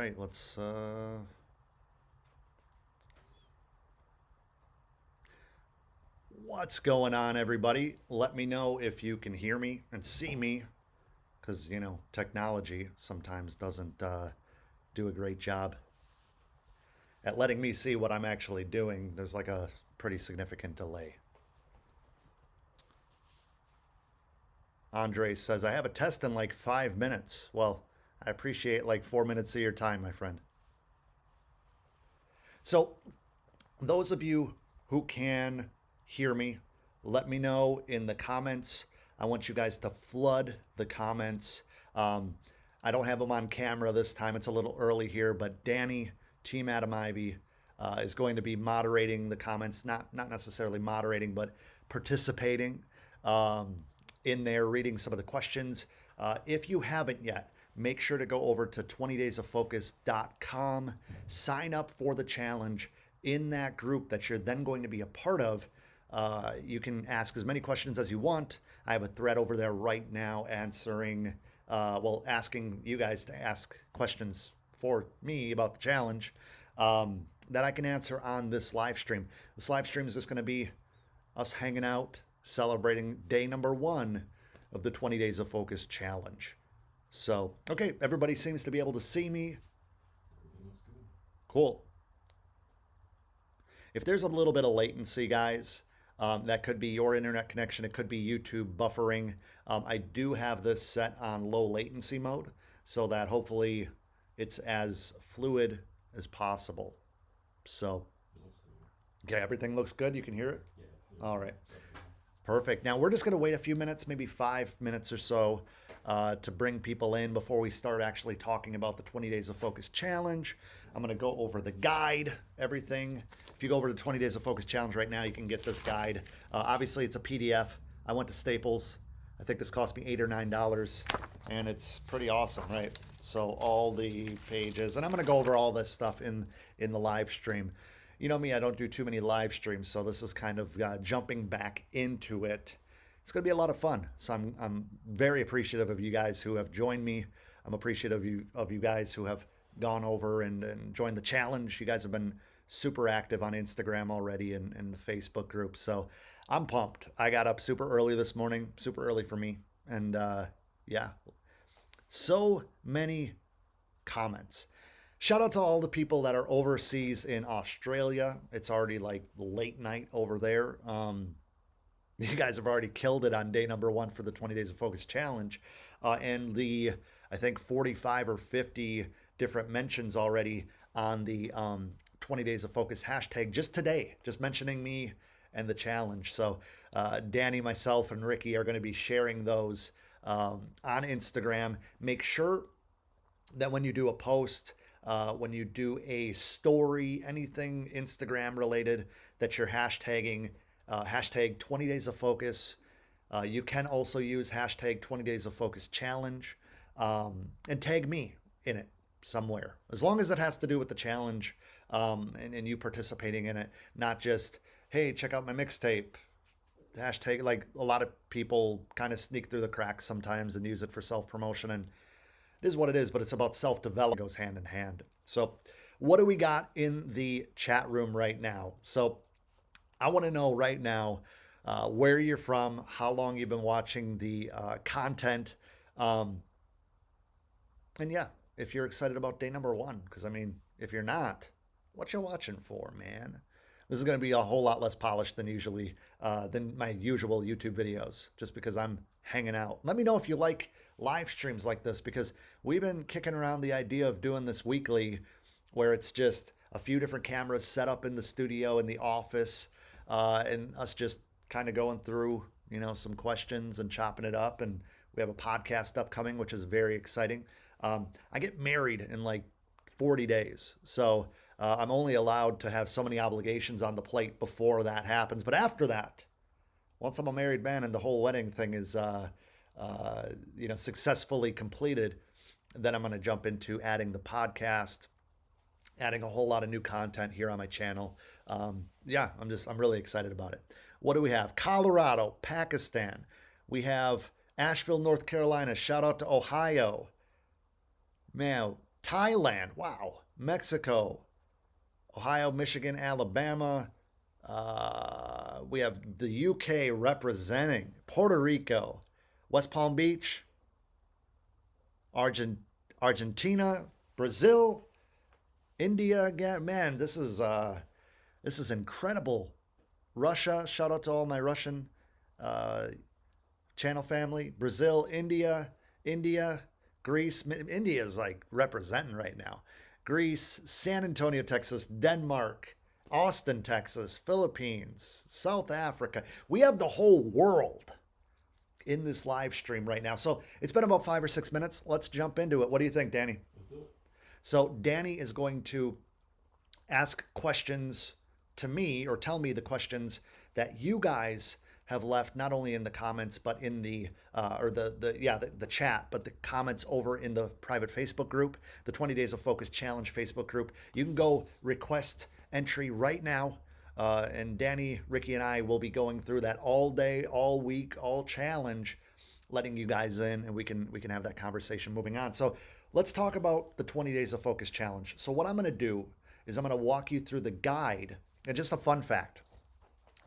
right, let's what's going on, everybody? Let me know if you can hear me and see me, because you know technology sometimes doesn't do a great job at letting me see what I'm actually doing. There's like a pretty significant delay. Andre says, I have a test in like 5 minutes. Well, I appreciate like 4 minutes of your time, my friend. So, those of you who can hear me, let me know in the comments. I want you guys to flood the comments. I don't have them on camera this time. It's a little early here, but Danny, Team Adam Ivy, is going to be moderating the comments. Not necessarily moderating, but participating in there, reading some of the questions. If you haven't yet, make sure to go over to 20daysoffocus.com, sign up for the challenge in that group that you're then going to be a part of. You can ask as many questions as you want. I have a thread over there right now answering, asking you guys to ask questions for me about the challenge that I can answer on this live stream. This live stream is just going to be us hanging out, celebrating day number 1 of the 20 Days of Focus challenge. So, okay, everybody seems to be able to see me. Cool. If there's a little bit of latency, guys, that could be your internet connection. It could be YouTube buffering. I do have this set on low latency mode so that hopefully it's as fluid as possible. So, okay, everything looks good. You can hear it? Yeah. All right. Perfect. Now we're just going to wait a few minutes, maybe 5 minutes or so, to bring people in before we start actually talking about the 20 Days of Focus challenge. I'm going to go over the guide, everything. If you go over to 20 Days of Focus challenge right now, you can get this guide. Obviously, it's a PDF. I went to Staples. I think this cost me $8 or $9, and it's pretty awesome, right? So all the pages, and I'm going to go over all this stuff in the live stream. You know me, I don't do too many live streams, so this is kind of jumping back into it. It's going to be a lot of fun. So I'm very appreciative of you guys who have joined me. I'm appreciative of you guys who have gone over and joined the challenge. You guys have been super active on Instagram already and the Facebook group. So I'm pumped. I got up super early this morning, super early for me. And yeah, so many comments. Shout out to all the people that are overseas in Australia. It's already like late night over there. You guys have already killed it on day number 1 for the 20 Days of Focus challenge. And I think 45 or 50 different mentions already on the 20 Days of Focus hashtag just today, just mentioning me and the challenge. So Danny, myself, and Ricky are going to be sharing those on Instagram. Make sure that when you do a post, when you do a story, anything Instagram related, that you're hashtagging hashtag 20 Days of Focus. You can also use hashtag 20 Days of Focus challenge and tag me in it somewhere, as long as it has to do with the challenge and you participating in it, not just, hey, check out my mixtape. Hashtag, like a lot of people kind of sneak through the cracks sometimes and use it for self-promotion, and it is what it is, but it's about self-development. It goes hand in hand. So what do we got in the chat room right now? So I want to know right now where you're from, how long you've been watching the content. And yeah, if you're excited about day number 1, because I mean, if you're not, what you watching for, man? This is going to be a whole lot less polished than my usual YouTube videos, just because I'm hanging out. Let me know if you like live streams like this, because we've been kicking around the idea of doing this weekly, where it's just a few different cameras set up in the studio, in the office, and us just kind of going through, you know, some questions and chopping it up. And we have a podcast upcoming, which is very exciting. I get married in like 40 days. So I'm only allowed to have so many obligations on the plate before that happens. But after that, once I'm a married man and the whole wedding thing is, successfully completed, then I'm going to jump into adding the podcast, adding a whole lot of new content here on my channel. I'm really excited about it. What do we have? Colorado, Pakistan. We have Asheville, North Carolina. Shout out to Ohio. Man, Thailand, wow. Mexico, Ohio, Michigan, Alabama. We have the UK representing, Puerto Rico, West Palm Beach, Argent, Argentina, Brazil, India again. Man, this is incredible. Russia, shout out to all my Russian uh, channel family. Brazil, India, Greece. India is like representing right now. Greece, San Antonio, Texas, Denmark, Austin, Texas, Philippines, South Africa. We have the whole world in this live stream right now. So it's been about 5 or 6 minutes. Let's jump into it. What do you think, Danny? So Danny is going to ask questions to me, or tell me the questions that you guys have left, not only in the comments but in the the chat, but the comments over in the private Facebook group, the 20 Days of Focus Challenge Facebook group. You can go request entry right now, and Danny, Ricky, and I will be going through that all day, all week, all challenge, letting you guys in, and we can have that conversation moving on. So let's talk about the 20 Days of Focus Challenge. So what I'm going to do is I'm going to walk you through the guide. And just a fun fact,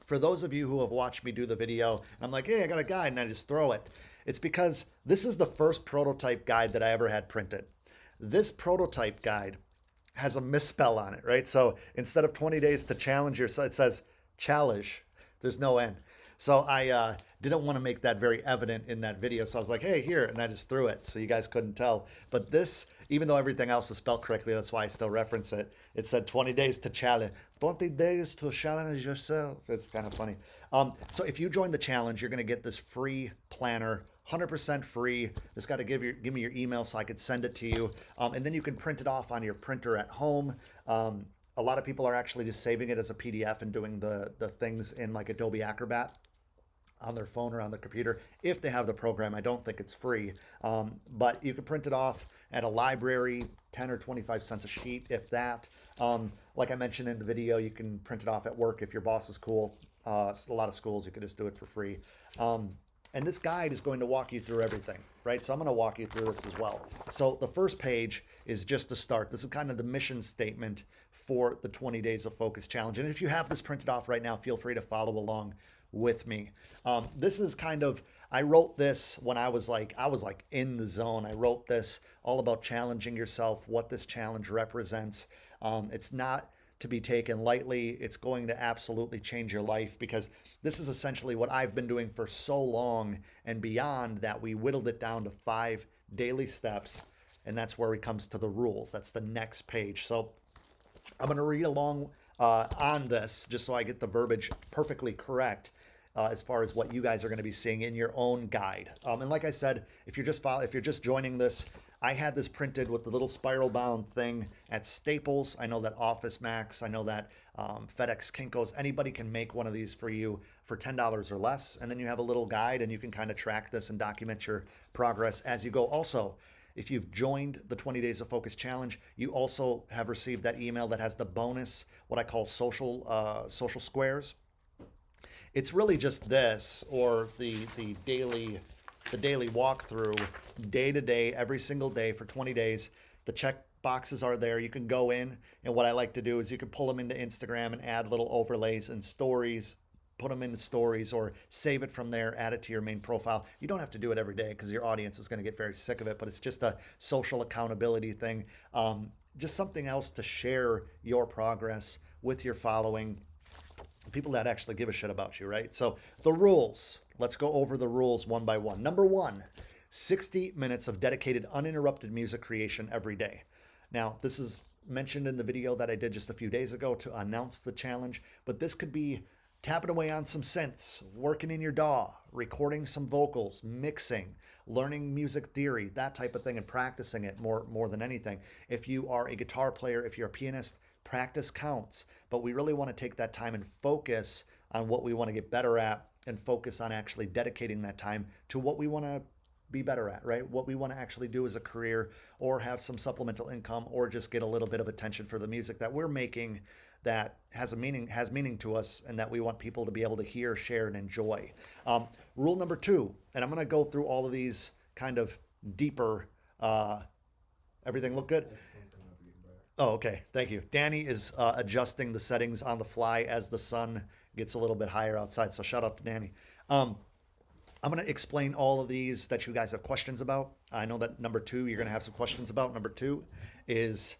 for those of you who have watched me do the video, I'm like, hey, I got a guide, and I just throw it. It's because this is the first prototype guide that I ever had printed. This prototype guide has a misspell on it, right? So instead of 20 days to challenge yourself, it says challenge. There's no N. So I didn't want to make that very evident in that video. So I was like, hey, here, and I just threw it so you guys couldn't tell. But this, even though everything else is spelled correctly, that's why I still reference it. It said 20 days to challenge. 20 days to challenge yourself. It's kind of funny. So if you join the challenge, you're going to get this free planner, 100% free. Just got to give me your email so I could send it to you. And then you can print it off on your printer at home. A lot of people are actually just saving it as a PDF and doing the things in like Adobe Acrobat on their phone or on their computer if they have the program. I don't think it's free, but you can print it off at a library, 10 or 25 cents a sheet, if that. Like I mentioned in the video, you can print it off at work if your boss is cool. A lot of schools, you could just do it for free. And this guide is going to walk you through everything, right? So I'm going to walk you through this as well. So the first page is just to start. This is kind of the mission statement for the 20 Days of Focus Challenge. And if you have this printed off right now, feel free to follow along with me. This is kind of, I wrote this when I was like in the zone. I wrote this all about challenging yourself, what this challenge represents. It's not to be taken lightly. It's going to absolutely change your life, because this is essentially what I've been doing for so long and beyond that. We whittled it down to 5 daily steps, and that's where it comes to the rules. That's the next page. So I'm going to read along on this just so I get the verbiage perfectly correct. As far as what you guys are going to be seeing in your own guide. And like I said, if you're just joining this, I had this printed with the little spiral bound thing at Staples. I know that Office Max, I know that FedEx, Kinko's, anybody can make one of these for you for $10 or less. And then you have a little guide, and you can kind of track this and document your progress as you go. Also, if you've joined the 20 Days of Focus Challenge, you also have received that email that has the bonus, what I call social squares. It's really just this, or the daily walkthrough, day to day, every single day for 20 days. The check boxes are there. You can go in, and what I like to do is you can pull them into Instagram and add little overlays and stories, put them into stories, or save it from there, add it to your main profile. You don't have to do it every day because your audience is going to get very sick of it, but it's just a social accountability thing. Just something else to share your progress with your following, people that actually give a shit about you, right? So the rules, let's go over the rules one by one. Number 1, 60 minutes of dedicated uninterrupted music creation every day. Now, this is mentioned in the video that I did just a few days ago to announce the challenge, but this could be tapping away on some synths, working in your DAW, recording some vocals, mixing, learning music theory, that type of thing, and practicing it more than anything. If you are a guitar player, if you're a pianist, practice counts, but we really want to take that time and focus on what we want to get better at, and focus on actually dedicating that time to what we want to be better at, right? What we want to actually do as a career, or have some supplemental income, or just get a little bit of attention for the music that we're making that has meaning to us, and that we want people to be able to hear, share, and enjoy. Rule number 2, and I'm going to go through all of these kind of deeper Everything look good? Oh, okay. Thank you. Danny is adjusting the settings on the fly as the sun gets a little bit higher outside. So shout out to Danny. Um, I'm going to explain all of these that you guys have questions about. I know that number two, you're going to have some questions about. Number two is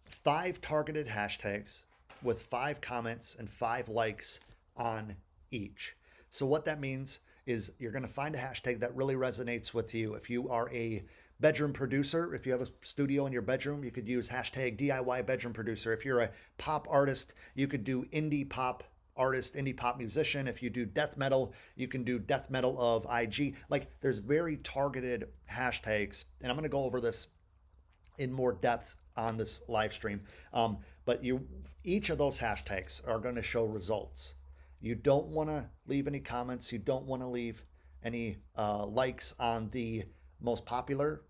5 targeted hashtags with 5 comments and 5 likes on each. So what that means is you're going to find a hashtag that really resonates with you. If you are a bedroom producer, if you have a studio in your bedroom, you could use hashtag DIY bedroom producer. If you're a pop artist, you could do indie pop artist, indie pop musician. If you do death metal, you can do death metal of IG. Like, there's very targeted hashtags, and I'm going to go over this in more depth on this live stream. But each of those hashtags are going to show results. You don't want to leave any comments. You don't want to leave any likes on the most popular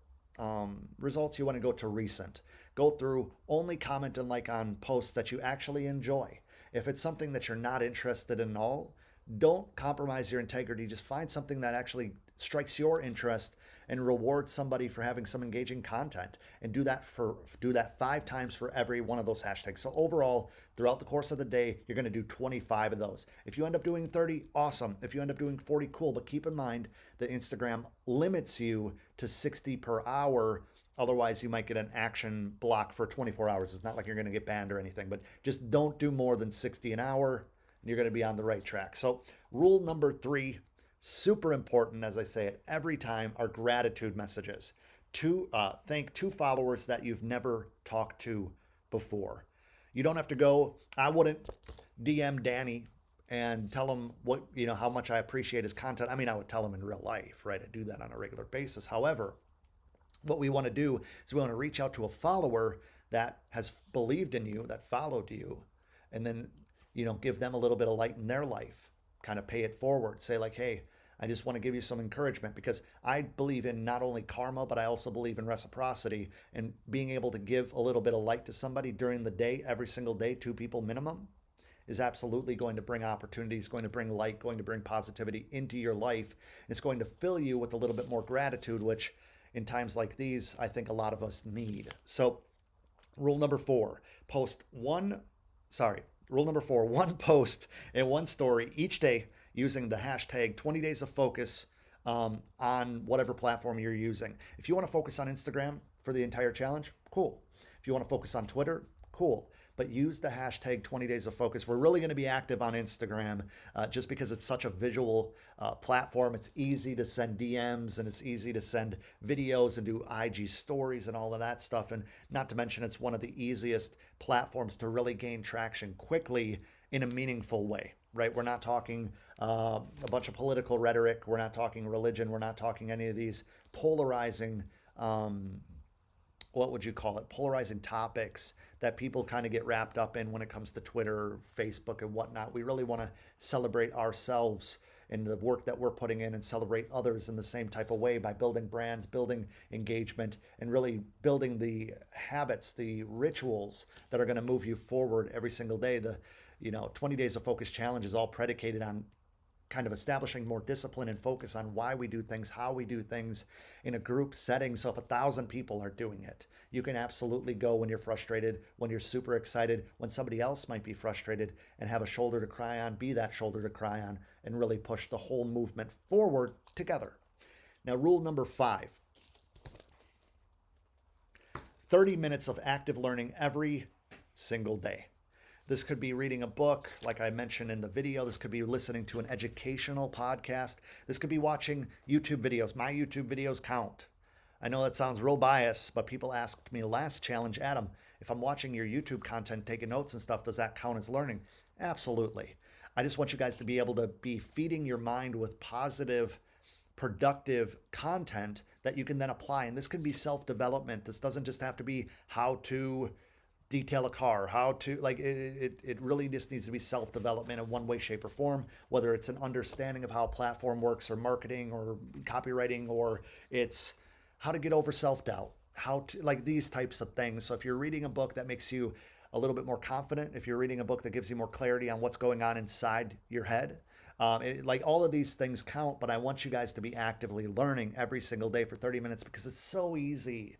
results. You want to go to recent. Go through, only comment and like on posts that you actually enjoy. If it's something that you're not interested in at all, don't compromise your integrity. Just find something that actually strikes your interest and reward somebody for having some engaging content, and do that 5 times for every one of those hashtags. So overall, throughout the course of the day, you're going to do 25 of those. If you end up doing 30, awesome. If you end up doing 40, cool. But keep in mind that Instagram limits you to 60 per hour. Otherwise, you might get an action block for 24 hours. It's not like you're going to get banned or anything, but just don't do more than 60 an hour, and you're going to be on the right track. So rule number 3, super important, as I say it every time, are gratitude messages. Thank 2 followers that you've never talked to before. You don't have to go, I wouldn't DM Danny and tell him how much I appreciate his content. I mean, I would tell him in real life, right? I do that on a regular basis. However, what we want to do is we want to reach out to a follower that has believed in you, that followed you, and then, give them a little bit of light in their life, kind of pay it forward. Say like, hey, I just want to give you some encouragement, because I believe in not only karma, but I also believe in reciprocity, and being able to give a little bit of light to somebody during the day, every single day, 2 people minimum, is absolutely going to bring opportunities, going to bring light, going to bring positivity into your life. It's going to fill you with a little bit more gratitude, which in times like these, I think a lot of us need. So rule number 4, one post and 1 story each day using the hashtag 20DAYSOFFOCUS on whatever platform you're using. If you want to focus on Instagram for the entire challenge, cool. If you want to focus on Twitter, cool. But use the hashtag 20DAYSOFFOCUS. We're really going to be active on Instagram just because it's such a visual platform. It's easy to send DMs, and it's easy to send videos and do IG stories and all of that stuff. And not to mention, it's one of the easiest platforms to really gain traction quickly in a meaningful way, right? We're not talking a bunch of political rhetoric. We're not talking religion. We're not talking any of these polarizing what would you call it? Polarizing topics that people kind of get wrapped up in when it comes to Twitter, Facebook, and whatnot. We really want to celebrate ourselves and the work that we're putting in, and celebrate others in the same type of way by building brands, building engagement, and really building the habits, the rituals that are going to move you forward every single day. The 20 Days of Focus challenge is all predicated on kind of establishing more discipline and focus on why we do things, how we do things in a group setting. So if 1,000 people are doing it, you can absolutely go when you're frustrated, when you're super excited, when somebody else might be frustrated, and have a shoulder to cry on, be that shoulder to cry on, and really push the whole movement forward together. Now, rule number 5, 30 minutes of active learning every single day. This could be reading a book, like I mentioned in the video. This could be listening to an educational podcast. This could be watching YouTube videos. My YouTube videos count. I know that sounds real biased, but people asked me last challenge, Adam, if I'm watching your YouTube content, taking notes and stuff, does that count as learning? Absolutely. I just want you guys to be able to be feeding your mind with positive, productive content that you can then apply. And this can be self-development. This doesn't just have to be how to detail a car, how to, like, it really just needs to be self-development in one way, shape, or form, whether it's an understanding of how a platform works, or marketing, or copywriting, or it's how to get over self-doubt, how to, like, these types of things. So if you're reading a book that makes you a little bit more confident, if you're reading a book that gives you more clarity on what's going on inside your head, like, all of these things count. But I want you guys to be actively learning every single day for 30 minutes, because it's so easy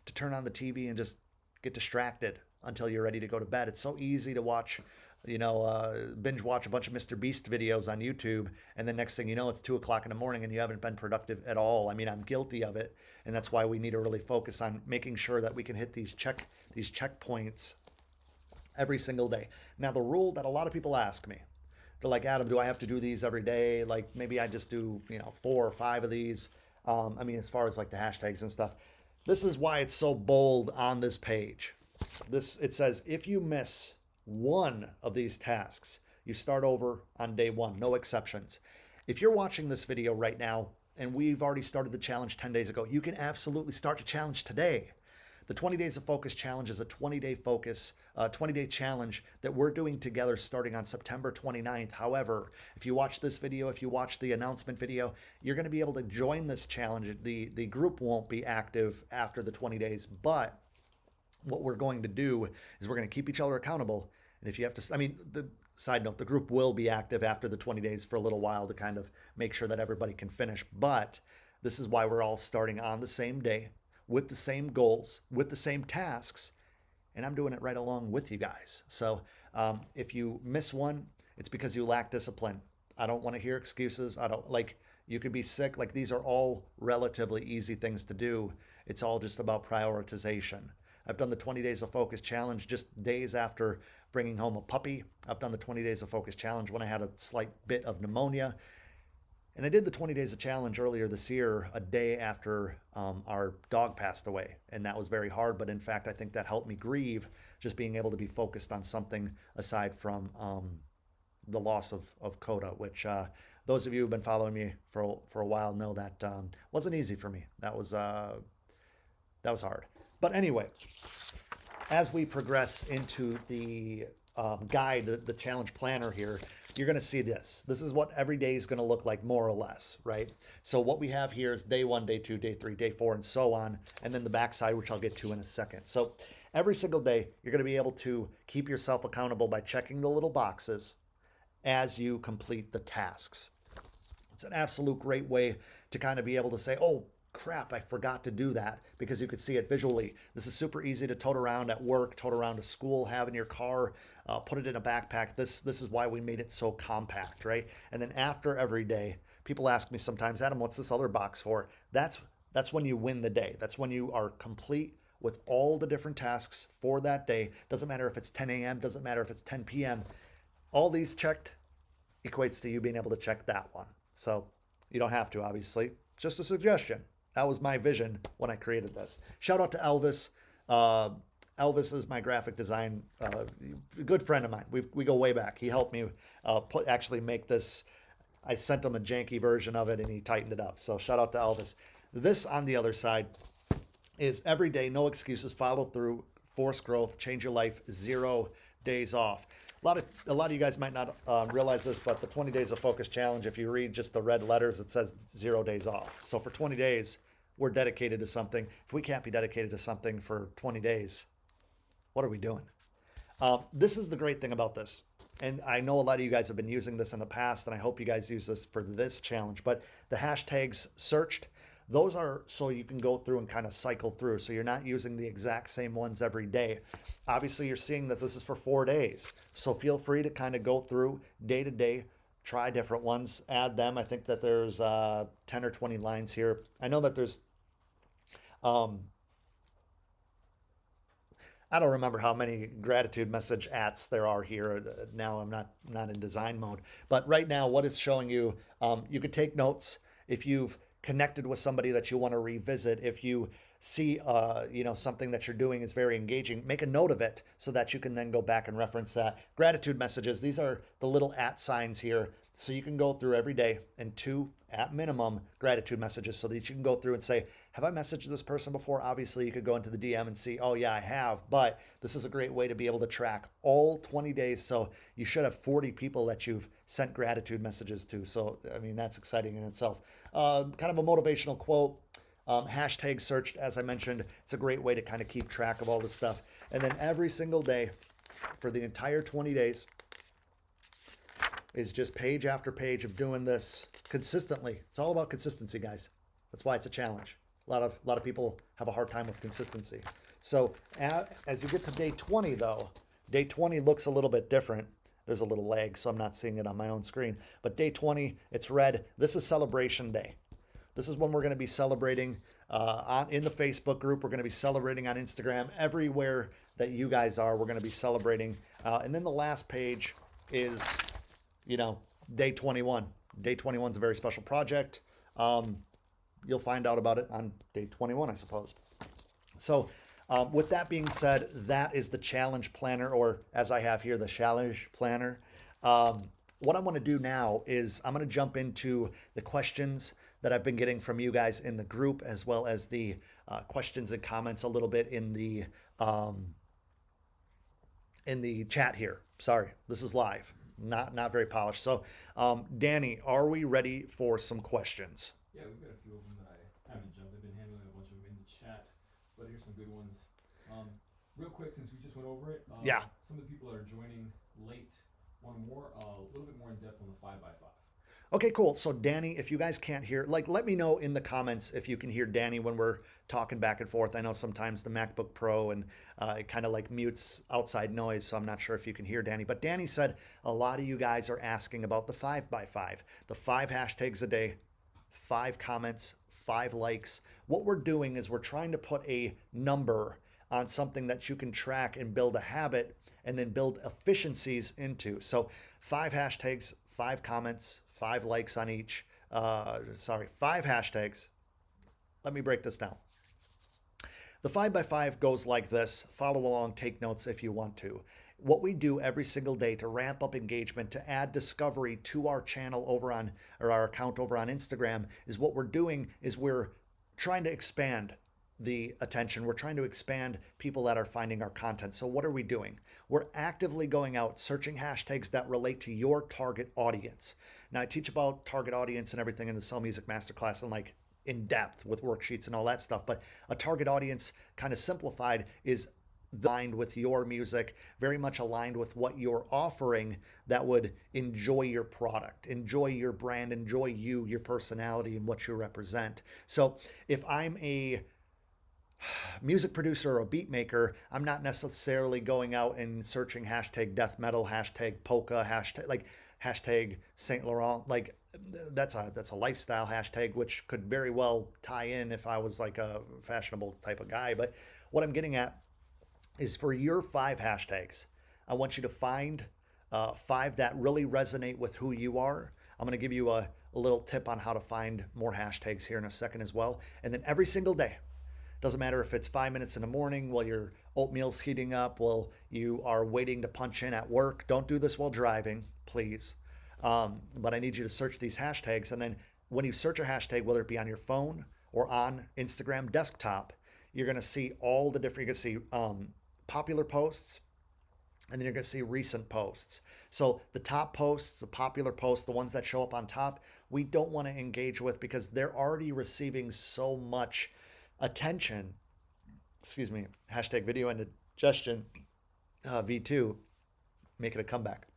to turn on the TV and just get distracted until you're ready to go to bed. It's so easy to watch, binge watch a bunch of Mr. Beast videos on YouTube, and then next thing you know, it's 2 o'clock in the morning and you haven't been productive at all. I mean, I'm guilty of it, and that's why we need to really focus on making sure that we can hit these checkpoints every single day. Now, the rule that a lot of people ask me, they're like, Adam, do I have to do these every day? Like maybe I just do 4 or 5 of these. I mean, as far as like the hashtags and stuff. This is why it's so bold on this page. It says, if you miss one of these tasks, you start over on day 1, no exceptions. If you're watching this video right now and we've already started the challenge 10 days ago, you can absolutely start the challenge today. The 20 Days of Focus challenge is a 20-day challenge that we're doing together starting on September 29th. However, if you watch this video, if you watch the announcement video, you're going to be able to join this challenge. The group won't be active after the 20 days, but what we're going to do is we're going to keep each other accountable. And if you have to, the side note, the group will be active after the 20 days for a little while to kind of make sure that everybody can finish. But this is why we're all starting on the same day, with the same goals, with the same tasks, and I'm doing it right along with you guys. So if you miss one, it's because you lack discipline. I don't want to hear excuses. You could be sick. Like, these are all relatively easy things to do. It's all just about prioritization. I've done the 20 Days of Focus challenge just days after bringing home a puppy. I've done the 20 Days of Focus challenge when I had a slight bit of pneumonia. And I did the 20 Days of Challenge earlier this year, a day after our dog passed away. And that was very hard. But in fact, I think that helped me grieve, just being able to be focused on something aside from the loss of Coda, which those of you who've been following me for a while know that wasn't easy for me. That was hard. But anyway, as we progress into the guide, the challenge planner here, you're going to see this. This is what every day is going to look like, more or less, right? So what we have here is day 1, day 2, day 3, day 4, and so on. And then the backside, which I'll get to in a second. So every single day, you're going to be able to keep yourself accountable by checking the little boxes as you complete the tasks. It's an absolute great way to kind of be able to say, oh, crap, I forgot to do that, because you could see it visually. This is super easy to tote around at work, tote around to school, have in your car, put it in a backpack. This is why we made it so compact, right? And then after every day, people ask me sometimes, Adam, what's this other box for? That's when you win the day. That's when you are complete with all the different tasks for that day. Doesn't matter if it's 10 a.m., doesn't matter if it's 10 p.m. All these checked equates to you being able to check that one. So you don't have to, obviously. Just a suggestion. That was my vision when I created this. Shout out to Elvis. Elvis is my graphic design, a good friend of mine. We go way back. He helped me actually make this. I sent him a janky version of it and he tightened it up. So shout out to Elvis. This, on the other side, is every day, no excuses, follow through, force growth, change your life, 0 days off. A lot of you guys might not realize this, but the 20 Days of Focus challenge, if you read just the red letters, it says 0 days off. So for 20 days, we're dedicated to something. If we can't be dedicated to something for 20 days, what are we doing? This is the great thing about this. And I know a lot of you guys have been using this in the past, and I hope you guys use this for this challenge. But the hashtags searched, those are so you can go through and kind of cycle through. So you're not using the exact same ones every day. Obviously, you're seeing that this is for 4 days. So feel free to kind of go through day to day, try different ones, add them. I think that there's 10 or 20 lines here. I know that there's, I don't remember how many gratitude message ats there are here. Now I'm not in design mode. But right now, what it's showing you, you could take notes if you've connected with somebody that you want to revisit. If you see something that you're doing is very engaging, make a note of it so that you can then go back and reference that. Gratitude messages, these are the little @ signs here. So you can go through every day and 2 at minimum gratitude messages so that you can go through and say, have I messaged this person before? Obviously, you could go into the DM and see, oh yeah, I have, but this is a great way to be able to track all 20 days. So you should have 40 people that you've sent gratitude messages to. So, I mean, that's exciting in itself. Kind of a motivational quote, hashtag searched, as I mentioned. It's a great way to kind of keep track of all this stuff. And then every single day for the entire 20 days, is just page after page of doing this consistently. It's all about consistency, guys. That's why it's a challenge. A lot of people have a hard time with consistency. So as you get to day 20 though, day 20 looks a little bit different. There's a little lag, so I'm not seeing it on my own screen. But day 20, it's red. This is celebration day. This is when we're going to be celebrating in the Facebook group. We're going to be celebrating on Instagram. Everywhere that you guys are, we're going to be celebrating. And then the last page is, day 21. Day 21 is a very special project. You'll find out about it on day 21, I suppose. So with that being said, that is the challenge planner, or as I have here, the challenge planner. What I want to do now is I'm going to jump into the questions that I've been getting from you guys in the group, as well as the questions and comments a little bit in the chat here. Sorry, this is live, not very polished. So, Danny, are we ready for some questions? Yeah, we've got a few of them that I haven't jumped. I've been handling a bunch of them in the chat, but here's some good ones. Real quick, since we just went over it, Yeah. Some of the people that are joining late want more, a little bit more in depth on the 5x5. Okay, cool. So Danny, if you guys can't hear, let me know in the comments if you can hear Danny when we're talking back and forth. I know sometimes the MacBook Pro and it kind of like mutes outside noise, so I'm not sure if you can hear Danny. But Danny said a lot of you guys are asking about the 5x5, the 5 hashtags a day, 5 comments, 5 likes. What we're doing is we're trying to put a number on something that you can track and build a habit and then build efficiencies into. So 5 hashtags, 5 comments, 5 likes on each. 5 hashtags. Let me break this down. The 5x5 goes like this. Follow along, take notes if you want to. What we do every single day to ramp up engagement, to add discovery to our channel over on, or our account over on Instagram, is what we're doing is we're trying to expand the attention. We're trying to expand people that are finding our content. So what are we doing? We're actively going out, searching hashtags that relate to your target audience. Now I teach about target audience and everything in the Sell Music Masterclass and like in depth with worksheets and all that stuff. But a target audience kind of simplified is aligned with your music, very much aligned with what you're offering, that would enjoy your product, enjoy your brand, enjoy you, your personality, and what you represent. So if I'm a music producer or a beat maker, I'm not necessarily going out and searching hashtag death metal, hashtag polka, hashtag Saint Laurent. Like that's a lifestyle hashtag, which could very well tie in if I was like a fashionable type of guy. But what I'm getting at is for your 5 hashtags, I want you to find 5 that really resonate with who you are. I'm going to give you a little tip on how to find more hashtags here in a second as well. And then every single day, doesn't matter if it's 5 minutes in the morning while your oatmeal's heating up, while you are waiting to punch in at work. Don't do this while driving, please. But I need you to search these hashtags. And then when you search a hashtag, whether it be on your phone or on Instagram desktop, you're going to see all the different, you're going to see popular posts, and then you're going to see recent posts. So the top posts, the popular posts, the ones that show up on top, we don't want to engage with because they're already receiving so much attention. Excuse me, hashtag video indigestion, V2, making a comeback.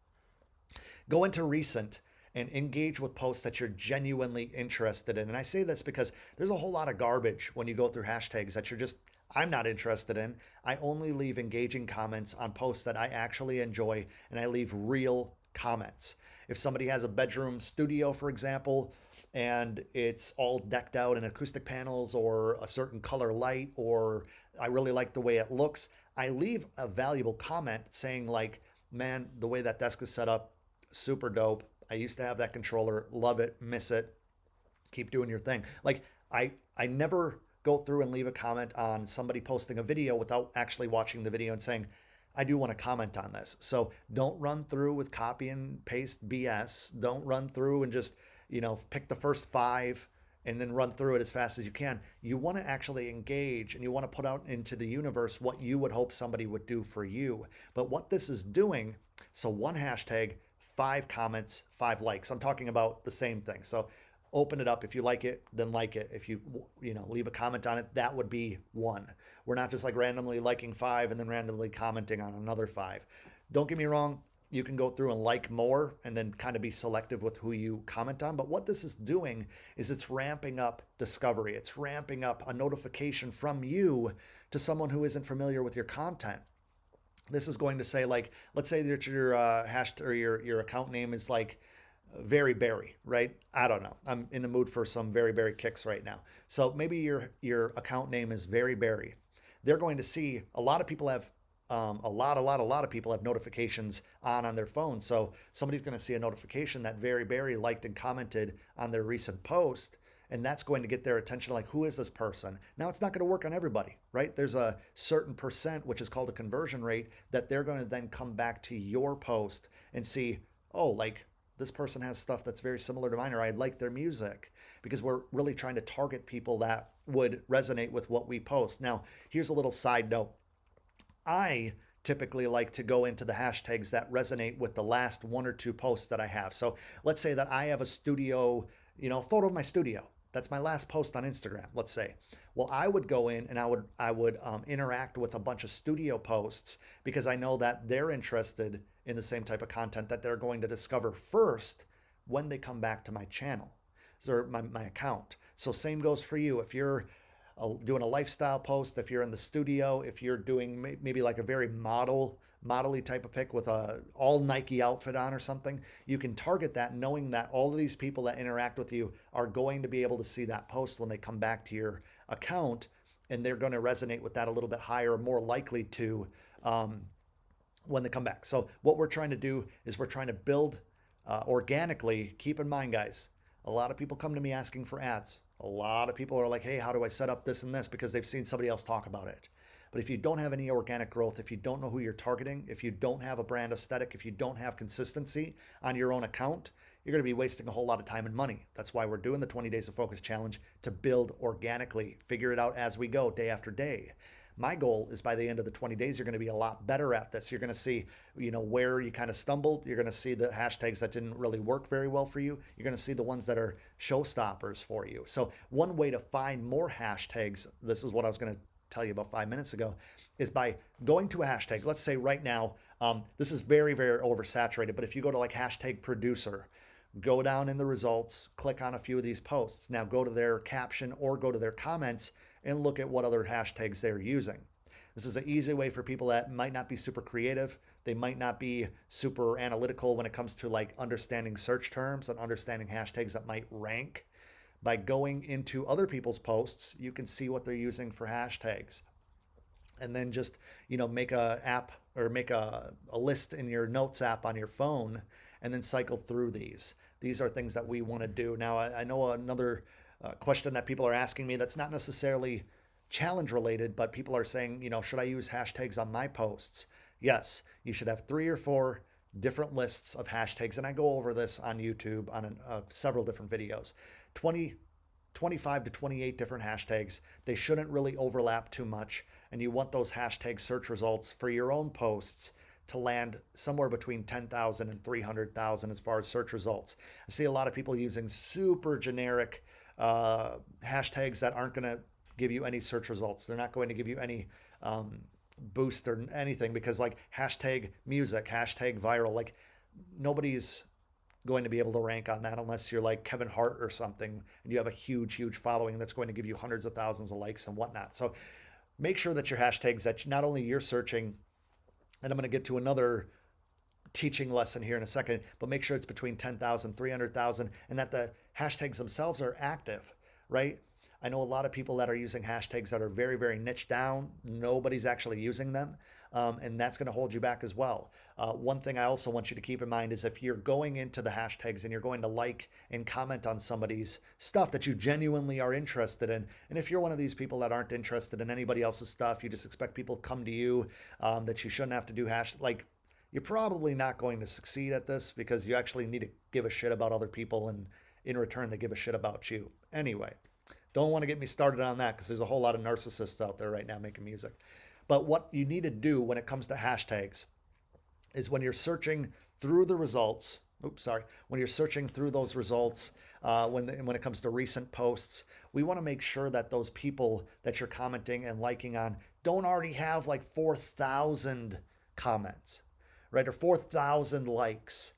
Go into recent and engage with posts that you're genuinely interested in. And I say this because there's a whole lot of garbage when you go through hashtags that I'm not interested in. I only leave engaging comments on posts that I actually enjoy, and I leave real comments. If somebody has a bedroom studio, for example, and it's all decked out in acoustic panels or a certain color light, or I really like the way it looks, I leave a valuable comment saying like, man, the way that desk is set up, super dope. I used to have that controller, love it, miss it, keep doing your thing. Like I never go through and leave a comment on somebody posting a video without actually watching the video and saying, I do want to comment on this. So don't run through with copy and paste BS. Don't run through and just, pick the first 5 and then run through it as fast as you can. You want to actually engage and you want to put out into the universe what you would hope somebody would do for you. But what this is doing, so 1 hashtag, 5 comments, 5 likes. I'm talking about the same thing. So open it up. If you like it, then like it. If you leave a comment on it, that would be 1. We're not just like randomly liking 5 and then randomly commenting on another 5. Don't get me wrong. you can go through and like more and then kind of be selective with who you comment on. But what this is doing is it's ramping up discovery. It's ramping up a notification from you to someone who isn't familiar with your content. This is going to say, like, let's say that your hash or your account name is like Very Berry, right? I don't know. I'm in the mood for some Very Berry kicks right now. So maybe your account name is Very Berry. They're going to see a lot of people have a lot of people have notifications on their phone. So somebody's going to see a notification that Very Berry liked and commented on their recent post, and that's going to get their attention. Like, who is this person? Now, it's not going to work on everybody, right? There's a certain percent, which is called a conversion rate, that they're going to then come back to your post and see, oh, like, this person has stuff that's very similar to mine, or I like their music, because we're really trying to target people that would resonate with what we post. Now, here's a little side note. I typically like to go into the hashtags that resonate with the last one or two posts that I have. So let's say that I have a studio, photo of my studio. That's my last post on Instagram, let's say. Well, I would go in and I would interact with a bunch of studio posts, because I know that they're interested in the same type of content that they're going to discover first when they come back to my channel or my account. So same goes for you. If you're doing a lifestyle post, if you're in the studio, if you're doing maybe like a very modelly type of pic with a all Nike outfit on or something, you can target that, knowing that all of these people that interact with you are going to be able to see that post when they come back to your account, and they're going to resonate with that a little bit higher, more likely to when they come back. So what we're trying to do is we're trying to build organically. Keep in mind, guys, a lot of people come to me asking for ads. A lot of people are like, hey, how do I set up this and this? Because they've seen somebody else talk about it. But if you don't have any organic growth, if you don't know who you're targeting, if you don't have a brand aesthetic, if you don't have consistency on your own account, you're going to be wasting a whole lot of time and money. That's why we're doing the 20 Days of Focus Challenge, to build organically, figure it out as we go, day after day. My goal is by the end of the 20 days, you're going to be a lot better at this. You're going to see, where you kind of stumbled. You're going to see the hashtags that didn't really work very well for you. You're going to see the ones that are showstoppers for you. So one way to find more hashtags, this is what I was going to tell you about 5 minutes ago, is by going to a hashtag. Let's say right now, this is very, very oversaturated, but if you go to like hashtag producer, go down in the results, click on a few of these posts. Now go to their caption or go to their comments and look at what other hashtags they're using. This is an easy way for people that might not be super creative. They might not be super analytical when it comes to like understanding search terms and understanding hashtags that might rank. By going into other people's posts, you can see what they're using for hashtags. And then just, make a app or make a list in your notes app on your phone and then cycle through these. These are things that we want to do. Now, I know another question that people are asking me that's not necessarily challenge related, but people are saying, should I use hashtags on my posts? Yes, you should have 3 or 4 different lists of hashtags. And I go over this on YouTube on several different videos. 25 to 28 different hashtags. They shouldn't really overlap too much. And you want those hashtag search results for your own posts to land somewhere between 10,000 and 300,000 as far as search results. I see a lot of people using super generic hashtags that aren't going to give you any search results. They're not going to give you any boost or anything, because like hashtag music, hashtag viral, like nobody's going to be able to rank on that unless you're like Kevin Hart or something and you have a huge following that's going to give you hundreds of thousands of likes and whatnot. So make sure that your hashtags that not only you're searching, and I'm going to get to another teaching lesson here in a second, but make sure it's between 10,000, 300,000, and that the hashtags themselves are active, right? I know a lot of people that are using hashtags that are very, very niche down. Nobody's actually using them. And that's going to hold you back as well. One thing I also want you to keep in mind is if you're going into the hashtags and you're going to like and comment on somebody's stuff that you genuinely are interested in, and if you're one of these people that aren't interested in anybody else's stuff, you just expect people to come to you, that you shouldn't have to do you're probably not going to succeed at this, because you actually need to give a shit about other people, and in return, they give a shit about you. Anyway, don't want to get me started on that, because there's a whole lot of narcissists out there right now making music. But what you need to do when it comes to hashtags is when you're searching through the results, when you're searching through those results, when it comes to recent posts, we want to make sure that those people that you're commenting and liking on don't already have like 4,000 comments, right? Or 4,000 likes.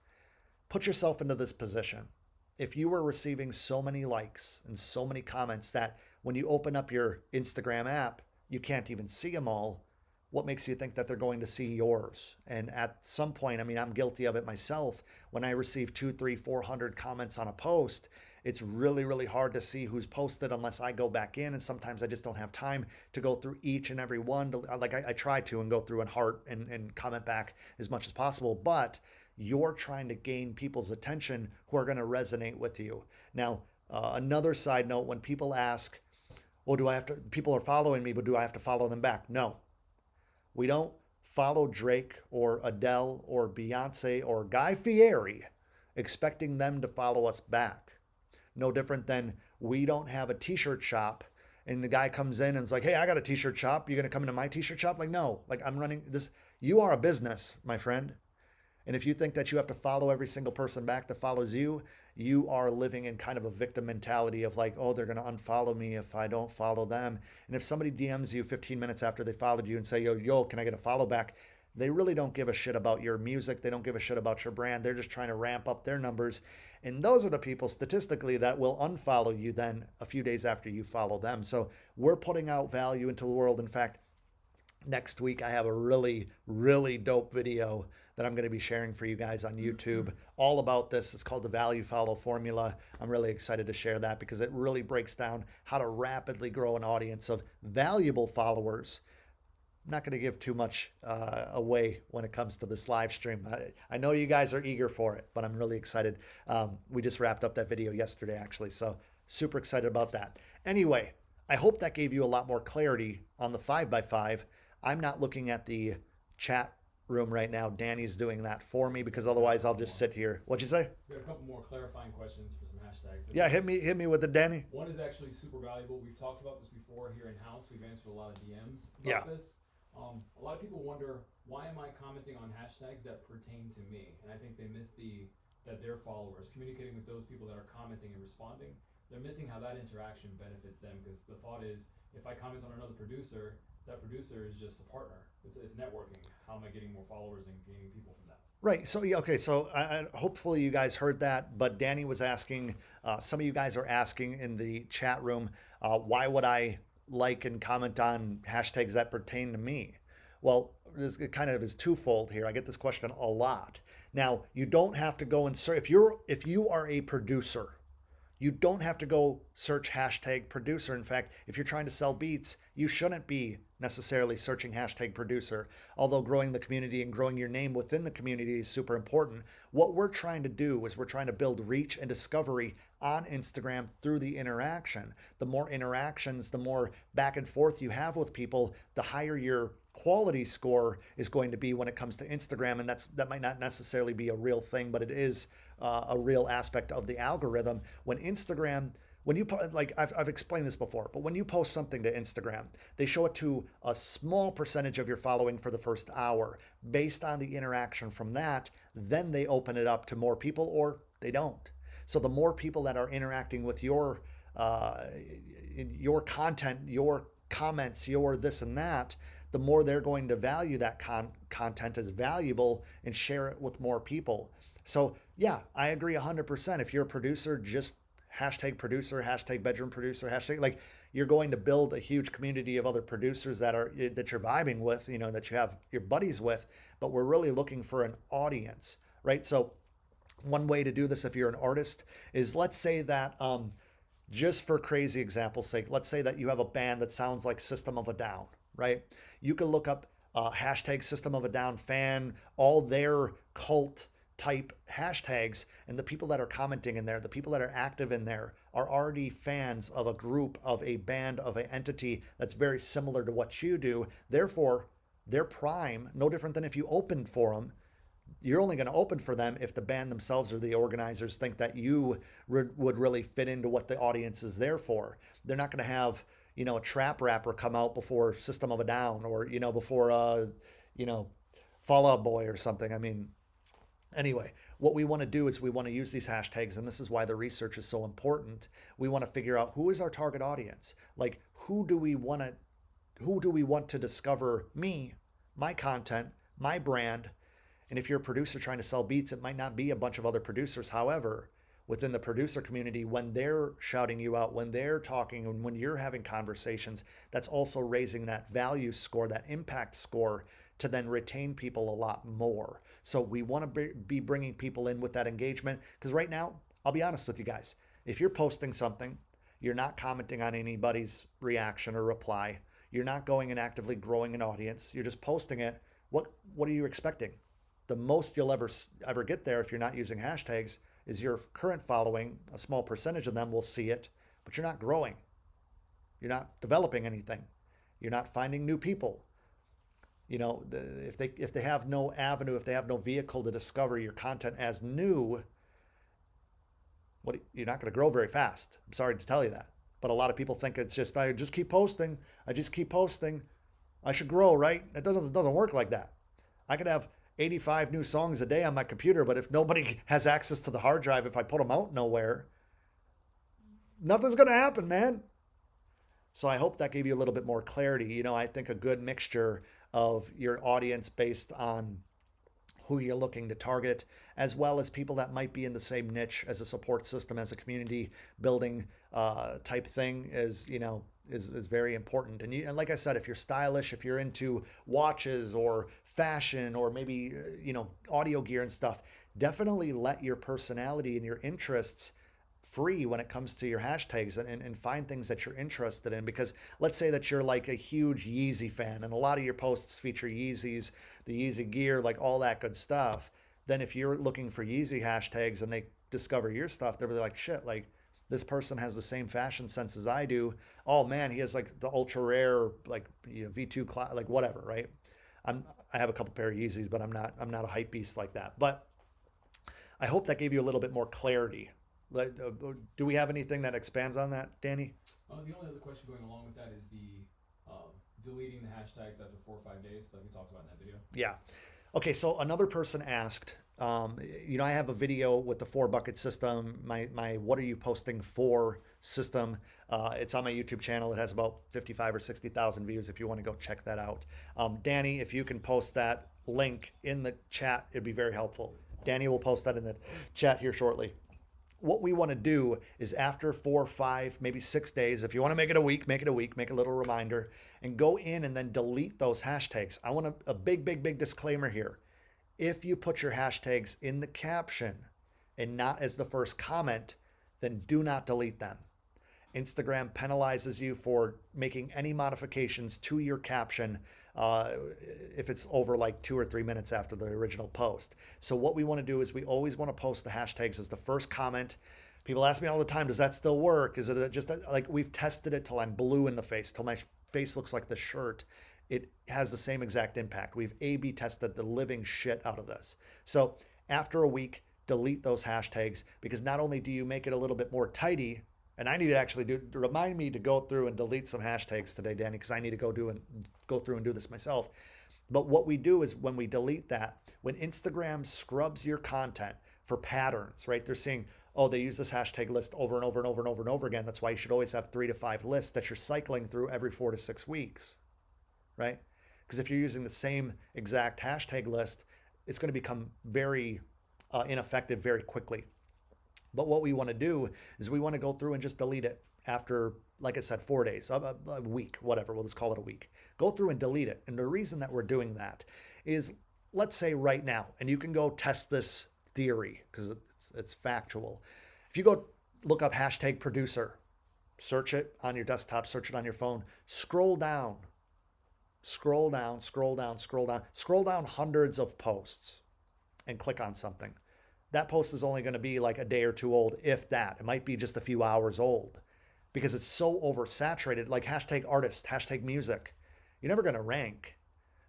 Put yourself into this position. If you were receiving so many likes and so many comments that when you open up your Instagram app, you can't even see them all, what makes you think that they're going to see yours? And at some point, I mean, I'm guilty of it myself. When I receive 200, 300, 400 comments on a post, it's really, really hard to see who's posted unless I go back in. And sometimes I just don't have time to go through each and every one. I try to and go through and heart and comment back as much as possible. But you're trying to gain people's attention who are going to resonate with you. Now, another side note, when people ask, well, people are following me, but do I have to follow them back? No. We don't follow Drake or Adele or Beyonce or Guy Fieri expecting them to follow us back. No different than we don't have a t-shirt shop and the guy comes in and is like, hey, I got a t-shirt shop. You're going to come into my t-shirt shop? Like, no, like I'm running this. You are a business, my friend. And if you think that you have to follow every single person back that follows you, you are living in kind of a victim mentality of like, oh, they're going to unfollow me if I don't follow them. And if somebody DMs you 15 minutes after they followed you and say, yo, can I get a follow back? They really don't give a shit about your music. They don't give a shit about your brand. They're just trying to ramp up their numbers. And those are the people statistically that will unfollow you then a few days after you follow them. So we're putting out value into the world. In fact, next week, I have a really, really dope video that I'm going to be sharing for you guys on YouTube all about this. It's called the Value Follow Formula. I'm really excited to share that because it really breaks down how to rapidly grow an audience of valuable followers. I'm not going to give too much away when it comes to this live stream. I know you guys are eager for it, but I'm really excited. We just wrapped up that video yesterday, actually, so super excited about that. Anyway, I hope that gave you a lot more clarity on the 5x5. I'm not looking at the chat room right now. Danny's doing that for me because otherwise I'll just sit here. What'd you say? We got a couple more clarifying questions for some hashtags. Yeah, hit me with it, Danny. One is actually super valuable. We've talked about this before here in house. We've answered a lot of DMs about this. A lot of people wonder, why am I commenting on hashtags that pertain to me? And I think they miss that their followers, communicating with those people that are commenting and responding, they're missing how that interaction benefits them, because the thought is, if I comment on another producer, that producer is just a partner. It's networking. How am I getting more followers and gaining people from that? Right. So, okay. So hopefully you guys heard that, but Danny was asking, some of you guys are asking in the chat room, why would I like and comment on hashtags that pertain to me? Well, it kind of is twofold here. I get this question a lot. Now, you don't have to go and search. If you are a producer, you don't have to go search hashtag producer. In fact, if you're trying to sell beats, you shouldn't be necessarily searching hashtag producer. Although growing the community and growing your name within the community is super important. What we're trying to do is we're trying to build reach and discovery on Instagram through the interaction. The more interactions, the more back and forth you have with people, the higher your quality score is going to be when it comes to Instagram. And that might not necessarily be a real thing, but it is a real aspect of the algorithm. When you like I've explained this before, but when you post something to Instagram, they show it to a small percentage of your following for the first hour. Based on the interaction from that, then they open it up to more people, or they don't. So the more people that are interacting with your content, your comments, your this and that, the more they're going to value that content as valuable and share it with more people. So yeah, I agree 100%. If you're a producer, just hashtag producer, hashtag bedroom producer, hashtag, like, you're going to build a huge community of other producers that you're vibing with, that you have your buddies with, but we're really looking for an audience, right? So one way to do this, if you're an artist, is let's say that, just for crazy example's sake, let's say that you have a band that sounds like System of a Down, right? You can look up hashtag System of a Down fan, all their cult type hashtags, and the people that are commenting in there, the people that are active in there, are already fans of a group, of a band, of an entity that's very similar to what you do. Therefore, they're prime, no different than if you opened for them. You're only going to open for them if the band themselves or the organizers think that you would really fit into what the audience is there for. They're not going to have, a trap rapper come out before System of a Down, or, before, Fall Out Boy or something. I mean, anyway, what we want to do is we want to use these hashtags, and this is why the research is so important. We want to figure out who is our target audience. Like, who do we want to discover me, my content, my brand, And if you're a producer trying to sell beats, it might not be a bunch of other producers. However, within the producer community, when they're shouting you out, when they're talking, and when you're having conversations, that's also raising that value score, that impact score, to then retain people a lot more. So we want to be bringing people in with that engagement, because right now, I'll be honest with you guys, if you're posting something, you're not commenting on anybody's reaction or reply, you're not going and actively growing an audience, you're just posting it, what are you expecting? The most you'll ever get there, if you're not using hashtags, is your current following. A small percentage of them will see it, but you're not growing. You're not developing anything. You're not finding new people. You know, if they have no avenue, if they have no vehicle to discover your content as new, you're not going to grow very fast. I'm sorry to tell you that. But a lot of people think it's just, I just keep posting. I just keep posting. I should grow, right? It doesn't work like that. I could have 85 new songs a day on my computer, but if nobody has access to the hard drive, if I put them out nowhere, nothing's going to happen, man. So I hope that gave you a little bit more clarity. You know, I think a good mixture of your audience based on who you're looking to target, as well as people that might be in the same niche as a support system, as a community building type thing, is very important. And like I said, if you're stylish, if you're into watches or fashion or maybe audio gear and stuff, definitely let your personality and your interests free when it comes to your hashtags, and find things that you're interested in. Because let's say that you're like a huge Yeezy fan and a lot of your posts feature Yeezys, the Yeezy gear, like all that good stuff. Then if you're looking for Yeezy hashtags and they discover your stuff, they'll be like, shit, like this person has the same fashion sense as I do. Oh man, he has like the ultra rare, like V2 class, like whatever, right? I have a couple pair of Yeezys, but I'm not a hype beast like that. But I hope that gave you a little bit more clarity. Do we have anything that expands on that, Danny? The only other question going along with that is the deleting the hashtags after 4 or 5 days, like we talked about in that video. Yeah. Okay, so another person asked, I have a video with the 4-bucket system, my what are you posting for system. It's on my YouTube channel. It has about 55 or 60,000 views if you want to go check that out. Danny, if you can post that link in the chat, it'd be very helpful. Danny will post that in the chat here shortly. What we want to do is after 4, 5, maybe 6 days, if you want to make it a week, make a little reminder, and go in and then delete those hashtags. I want a big disclaimer here. If you put your hashtags in the caption and not as the first comment, then do not delete them. Instagram penalizes you for making any modifications to your caption if it's over like 2 or 3 minutes after the original post. So what we want to do is we always want to post the hashtags as the first comment. People ask me all the time, does that still work? Is it just like, we've tested it till I'm blue in the face, till my face looks like the shirt. It has the same exact impact. We've A/B tested the living shit out of this. So after a week, delete those hashtags, because not only do you make it a little bit more tidy, and I need to actually remind me to go through and delete some hashtags today, Danny, because I need to go through and do this myself. But what we do is when we delete that, when Instagram scrubs your content for patterns, right? They're seeing, oh, they use this hashtag list over and over and over and over and over again. That's why you should always have 3 to 5 lists that you're cycling through every 4 to 6 weeks, right? Because if you're using the same exact hashtag list, it's going to become very ineffective very quickly. But what we want to do is we want to go through and just delete it after, like I said, 4 days, a week, whatever. We'll just call it a week. Go through and delete it. And the reason that we're doing that is, let's say right now, and you can go test this theory because it's factual. If you go look up hashtag producer, search it on your desktop, search it on your phone, scroll down hundreds of posts and click on something. That post is only going to be like a day or 2 old, if that. It might be just a few hours old because it's so oversaturated, like hashtag artist, hashtag music. You're never going to rank.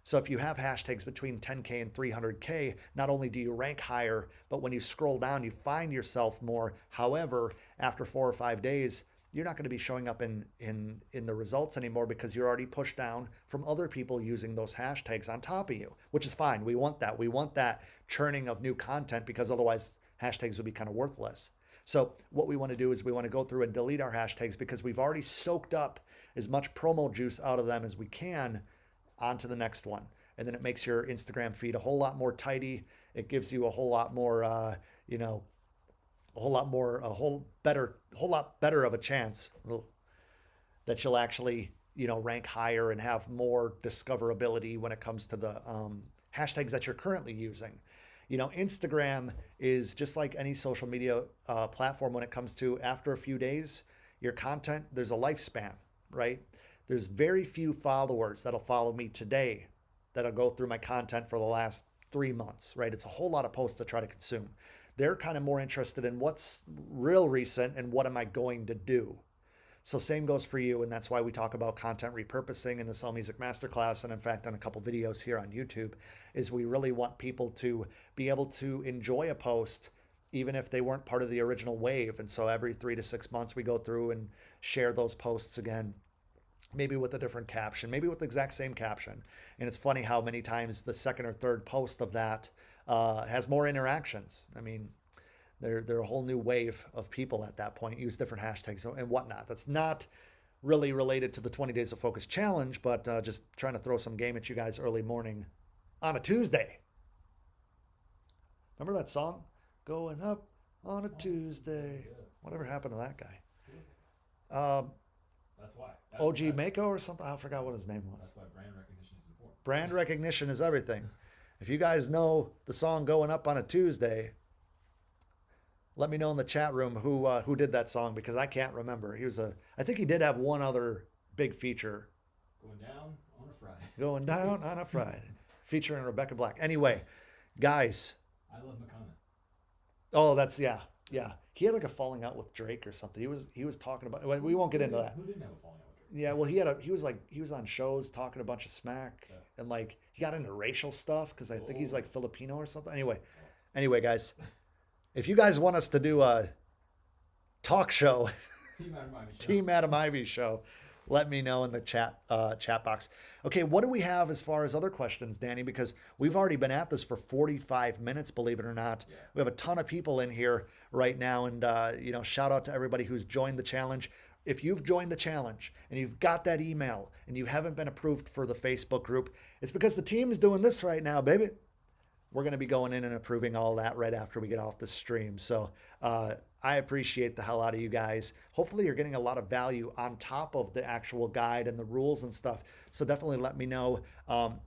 So if you have hashtags between 10K and 300K, not only do you rank higher, but when you scroll down, you find yourself more. However, after 4 or 5 days, you're not going to be showing up in the results anymore because you're already pushed down from other people using those hashtags on top of you, which is fine. We want that. We want that churning of new content because otherwise hashtags would be kind of worthless. So what we want to do is we want to go through and delete our hashtags because we've already soaked up as much promo juice out of them as we can onto the next one. and then it makes your Instagram feed a whole lot more tidy. It gives you a whole lot more, a whole lot better of a chance that you'll actually, rank higher and have more discoverability when it comes to the hashtags that you're currently using. Instagram is just like any social media platform when it comes to after a few days, your content, there's a lifespan, right? There's very few followers that'll follow me today that'll go through my content for the last 3 months, right? It's a whole lot of posts to try to consume. They're kind of more interested in what's real recent and what am I going to do. So same goes for you, and that's why we talk about content repurposing in the Sell Music Masterclass, and in fact on a couple videos here on YouTube, is we really want people to be able to enjoy a post even if they weren't part of the original wave. And so every 3 to 6 months we go through and share those posts again, maybe with a different caption, maybe with the exact same caption. And it's funny how many times the second or third post of that has more interactions. I mean, they're a whole new wave of people at that point, use different hashtags and whatnot. That's not really related to the 20 Days of Focus challenge, but just trying to throw some game at you guys early morning on a Tuesday. Remember that song? Going up on a Tuesday. Whatever happened to that guy? That's why. OG Mako or something? I forgot what his name was. That's why brand recognition is important. Brand recognition is everything. If you guys know the song Going Up on a Tuesday, let me know in the chat room who did that song, because I can't remember. I think he did have one other big feature. Going down on a Friday. Going down on a Friday. Featuring Rebecca Black. Anyway, guys. I love McConnell. Oh, that's, yeah. He had like a falling out with Drake or something. He was talking about, we won't get into that. Who didn't have a falling out with Drake? Yeah, well, he was on shows talking a bunch of smack, and like he got into racial stuff because I think he's like Filipino or something. Anyway, guys, if you guys want us to do a talk show, Team Adam Ivy show, let me know in the chat box. Okay, what do we have as far as other questions, Danny? Because we've already been at this for 45 minutes, believe it or not. Yeah. We have a ton of people in here right now, and shout out to everybody who's joined the challenge. If you've joined the challenge and you've got that email and you haven't been approved for the Facebook group, it's because the team is doing this right now, baby. We're going to be going in and approving all that right after we get off the stream. So I appreciate the hell out of you guys. Hopefully you're getting a lot of value on top of the actual guide and the rules and stuff. So definitely let me know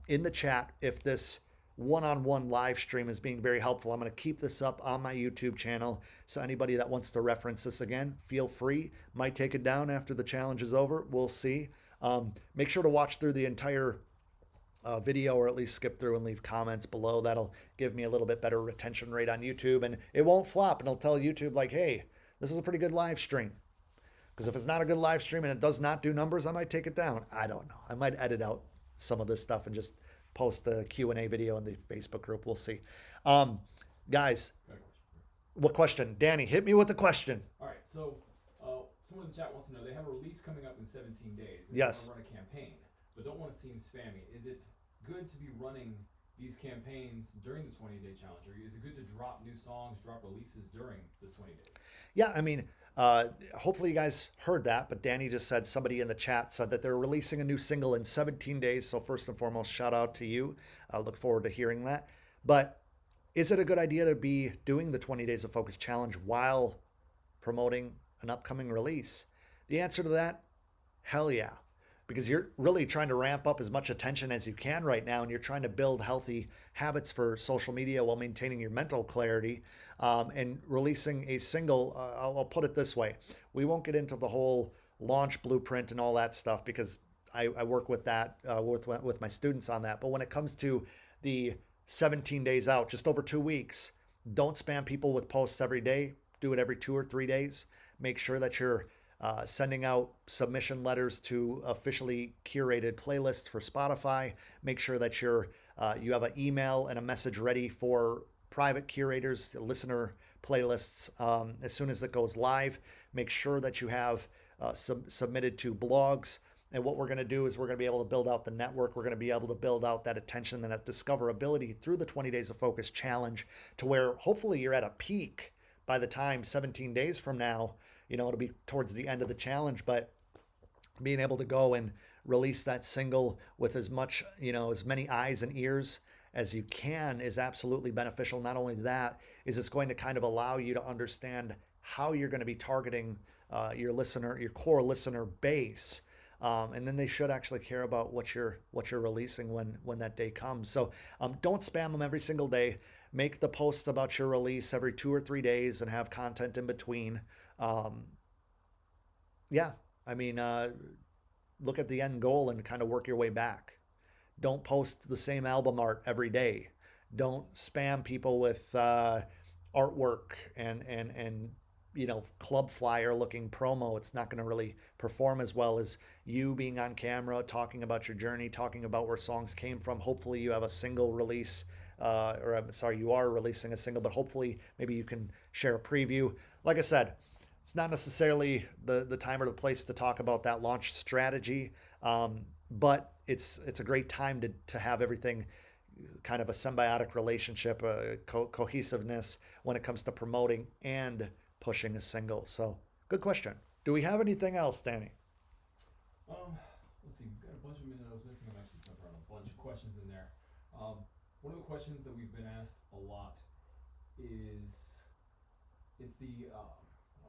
in the chat if this one-on-one live stream is being very helpful. I'm going to keep this up on my YouTube channel. So anybody that wants to reference this again, feel free. Might take it down after the challenge is over. We'll see. Make sure to watch through the entire video, or at least skip through and leave comments below. That'll give me a little bit better retention rate on YouTube, and it won't flop, and it'll tell YouTube like, hey, this is a pretty good live stream. Because if it's not a good live stream and it does not do numbers, I might take it down. I don't know. I might edit out some of this stuff and just post the Q&A video in the Facebook group. We'll see. Guys, what question? Danny, hit me with the question. All right, so someone in the chat wants to know, they have a release coming up in 17 days. They yes. want to run a campaign, but don't want to seem spammy. Is it good to be running these campaigns during the 20-day challenge, or is it good to drop new songs, drop releases during this 20 days? Yeah, I mean, hopefully you guys heard that, but Danny just said, somebody in the chat said that they're releasing a new single in 17 days. So first and foremost, shout out to you. I look forward to hearing that. But is it a good idea to be doing the 20 Days of Focus challenge while promoting an upcoming release? The answer to that, hell yeah. Because you're really trying to ramp up as much attention as you can right now, and you're trying to build healthy habits for social media while maintaining your mental clarity. And releasing a single, I'll put it this way. We won't get into the whole launch blueprint and all that stuff, because I work with that, with my students on that. But when it comes to the 17 days out, just over 2 weeks, don't spam people with posts every day. Do it every 2 or 3 days. Make sure that you're sending out submission letters to officially curated playlists for Spotify. Make sure that you have an email and a message ready for private curators, listener playlists. As soon as it goes live, make sure that you have submitted to blogs. And what we're going to do is we're going to be able to build out the network. We're going to be able to build out that attention and that discoverability through the 20 Days of Focus challenge, to where hopefully you're at a peak by the time 17 days from now. It'll be towards the end of the challenge, but being able to go and release that single with as much, as many eyes and ears as you can is absolutely beneficial. Not only that, is it's going to kind of allow you to understand how you're going to be targeting your core listener base. And then they should actually care about what you're releasing when that day comes. So don't spam them every single day. Make the posts about your release every 2 or 3 days and have content in between. Yeah, I mean, look at the end goal and kind of work your way back. Don't post the same album art every day. Don't spam people with artwork and club flyer looking promo. It's not going to really perform as well as you being on camera, talking about your journey, talking about where songs came from. Hopefully you have a single release, or I'm sorry, you are releasing a single, but hopefully maybe you can share a preview. Like I said, it's not necessarily the time or the place to talk about that launch strategy, but it's a great time to have everything kind of a symbiotic relationship, cohesiveness when it comes to promoting and pushing a single. So good question. Do we have anything else, Danny? Let's see. We've got a bunch of minutes I was missing. I'm actually covering a bunch of questions in there. One of the questions that we've been asked a lot is, I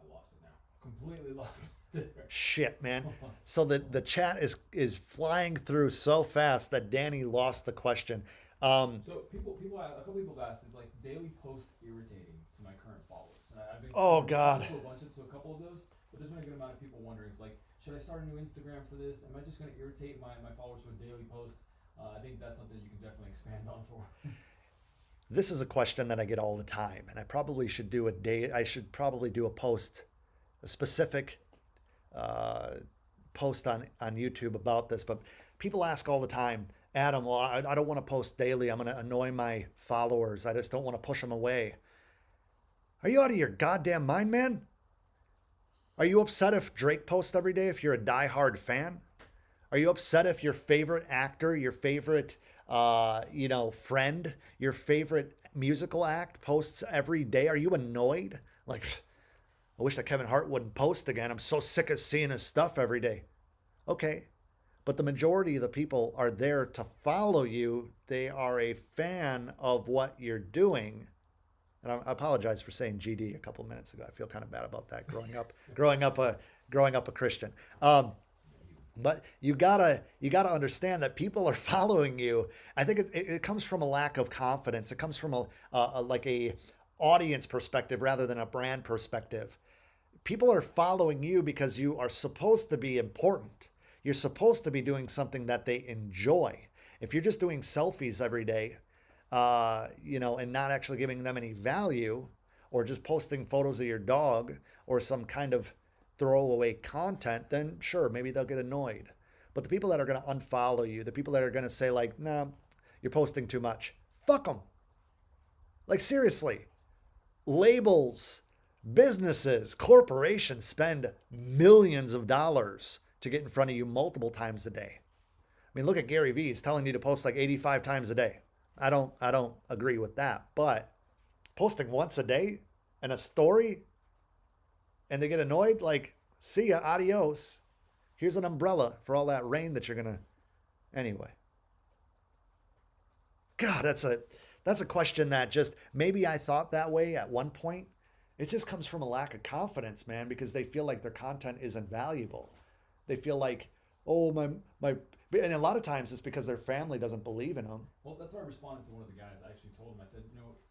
lost it now. Completely lost it. Shit, man. So the chat is flying through so fast that Danny lost the question. So a couple people have asked, is like daily post irritating to my current followers? And I've been God. to a couple of those, but there's been a good amount of people wondering, like, should I start a new Instagram for this? Am I just going to irritate my followers with daily post? I think that's something you can definitely expand on for. This is a question that I get all the time, and I probably should do a post, a specific post on YouTube about this. But people ask all the time, Adam, well, I don't want to post daily. I'm going to annoy my followers. I just don't want to push them away. Are you out of your goddamn mind, man? Are you upset if Drake posts every day if you're a diehard fan? Are you upset if your favorite actor, your favorite, friend, your favorite musical act posts every day? Are you annoyed? Like, I wish that Kevin Hart wouldn't post again. I'm so sick of seeing his stuff every day. Okay. But the majority of the people are there to follow you. They are a fan of what you're doing. And I apologize for saying GD a couple of minutes ago. I feel kind of bad about that growing up a Christian. But you gotta understand that people are following you. I think it comes from a lack of confidence. It comes from a audience perspective rather than a brand perspective. People are following you because you are supposed to be important. You're supposed to be doing something that they enjoy. If you're just doing selfies every day, and not actually giving them any value, or just posting photos of your dog or some kind of throwaway content, then sure, maybe they'll get annoyed. But the people that are going to unfollow you, the people that are going to say like, nah, you're posting too much, fuck them. Like seriously, labels, businesses, corporations spend millions of dollars to get in front of you multiple times a day. I mean, look at Gary Vee. He's telling you to post like 85 times a day. I don't agree with that, but posting once a day and a story and they get annoyed, like, see ya, adios. Here's an umbrella for all that rain that you're gonna. Anyway. God, that's a question that just, maybe I thought that way at one point. It just comes from a lack of confidence, man, because they feel like their content isn't valuable. They feel like, oh, my, and a lot of times it's because their family doesn't believe in them. Well, that's why I responded to one of the guys. I actually told him, I said,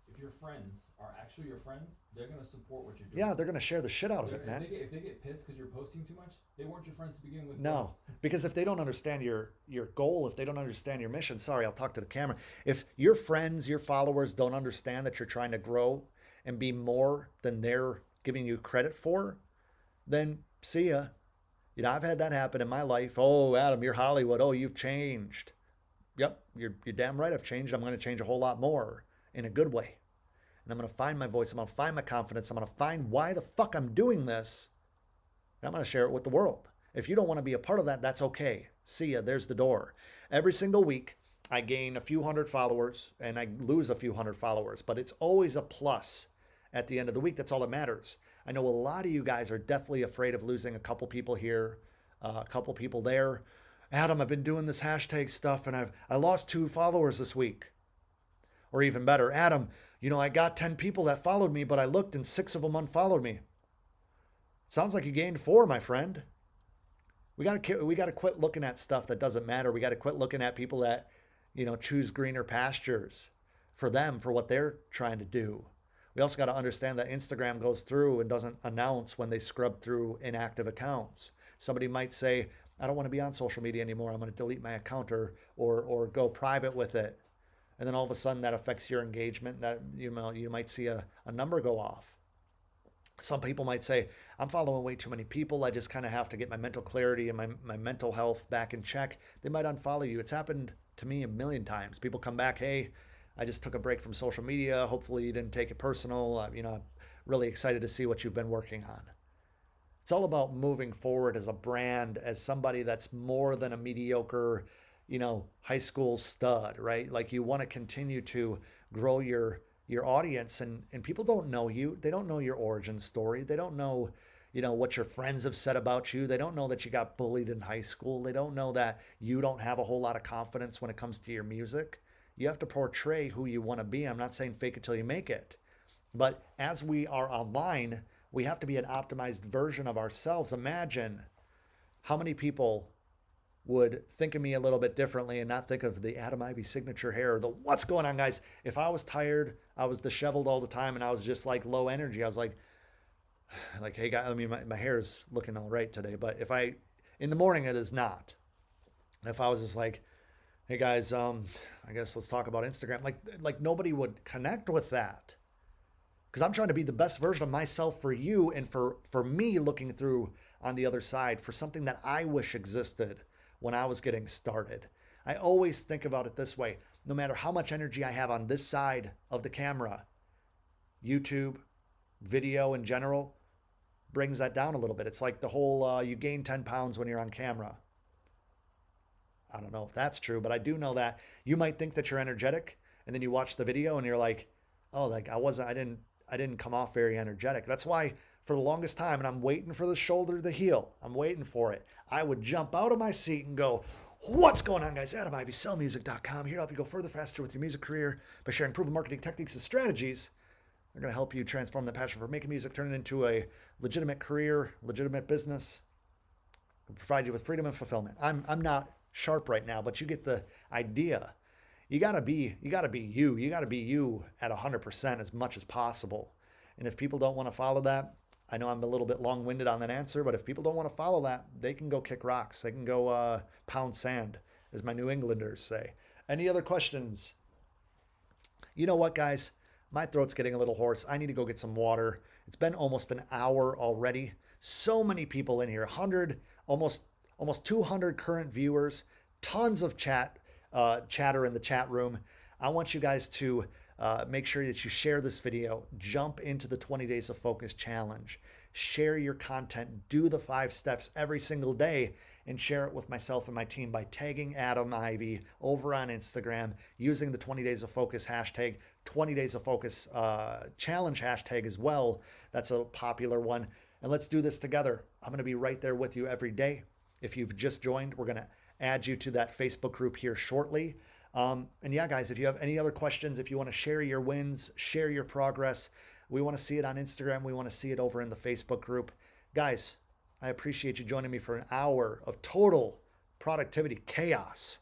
if your friends are actually your friends, they're going to support what you're doing. Yeah, they're going to share the shit out of it, man. If they get pissed because you're posting too much, they weren't your friends to begin with. No, because if they don't understand your goal, if they don't understand your mission, sorry, I'll talk to the camera. If your friends, your followers don't understand that you're trying to grow and be more than they're giving you credit for, then see ya. I've had that happen in my life. Oh, Adam, you're Hollywood. Oh, you've changed. Yep, you're damn right I've changed. I'm going to change a whole lot more in a good way. And I'm going to find my voice. I'm going to find my confidence. I'm going to find why the fuck I'm doing this. And I'm going to share it with the world. If you don't want to be a part of that, that's okay. See ya. There's the door. Every single week, I gain a few hundred followers and I lose a few hundred followers. But it's always a plus at the end of the week. That's all that matters. I know a lot of you guys are deathly afraid of losing a couple people here, a couple people there. Adam, I've been doing this hashtag stuff and I lost 2 followers this week. Or even better, Adam, I got 10 people that followed me, but I looked and 6 of them unfollowed me. Sounds like you gained 4, my friend. We got to quit looking at stuff that doesn't matter. We got to quit looking at people that, choose greener pastures for them, for what they're trying to do. We also got to understand that Instagram goes through and doesn't announce when they scrub through inactive accounts. Somebody might say, I don't want to be on social media anymore. I'm going to delete my account or go private with it. And then all of a sudden that affects your engagement. That you might see a number go off. Some people might say, I'm following way too many people. I just kind of have to get my mental clarity and my mental health back in check. They might unfollow you. It's happened to me a million times. People come back, hey, I just took a break from social media. Hopefully you didn't take it personal. I'm really excited to see what you've been working on. It's all about moving forward as a brand, as somebody that's more than a mediocre, high school stud, right? Like, you want to continue to grow your audience, and people don't know you. They don't know your origin story. They don't know, what your friends have said about you. They don't know that you got bullied in high school. They don't know that you don't have a whole lot of confidence when it comes to your music. You have to portray who you want to be. I'm not saying fake it till you make it. But as we are online, we have to be an optimized version of ourselves. Imagine how many people would think of me a little bit differently and not think of the Adam Ivy signature hair, or the what's going on, guys. If I was tired, I was disheveled all the time, and I was just like low energy, I was like, hey guys, my hair is looking all right today, but in the morning, it is not. If I was just like, hey guys, I guess let's talk about Instagram, like nobody would connect with that. Because I'm trying to be the best version of myself for you, and for me looking through on the other side for something that I wish existed when I was getting started. I always think about it this way. No matter how much energy I have on this side of the camera, YouTube, video in general, brings that down a little bit. It's like the whole, you gain 10 pounds when you're on camera. I don't know if that's true, but I do know that you might think that you're energetic, and then you watch the video and you're like, oh, like I didn't come off very energetic. That's why for the longest time, and I'm waiting for the shoulder to heal, I'm waiting for it, I would jump out of my seat and go, what's going on, guys? Adam Ivy, sellmusic.com, here to help you go further, faster with your music career by sharing proven marketing techniques and strategies. They're going to help you transform the passion for making music, turn it into a legitimate career, legitimate business, and provide you with freedom and fulfillment. I'm not sharp right now, but you get the idea. You gotta be you. You gotta be you at 100% as much as possible. And if people don't want to follow that, I know I'm a little bit long-winded on that answer, but if people don't want to follow that, they can go kick rocks. They can go pound sand, as my New Englanders say. Any other questions? You know what, guys? My throat's getting a little hoarse. I need to go get some water. It's been almost an hour already. So many people in here, 100, almost 200 current viewers, tons of chatter in the chat room. I want you guys to make sure that you share this video, jump into the 20 Days of Focus challenge, share your content, do the 5 steps every single day, and share it with myself and my team by tagging Adam Ivy over on Instagram, using the 20 Days of Focus hashtag, 20 Days of Focus challenge hashtag as well. That's a popular one. And let's do this together. I'm going to be right there with you every day. If you've just joined, we're going to add you to that Facebook group here shortly. And yeah, guys, if you have any other questions, if you want to share your wins, share your progress, we want to see it on Instagram. We want to see it over in the Facebook group. Guys, I appreciate you joining me for an hour of total productivity chaos.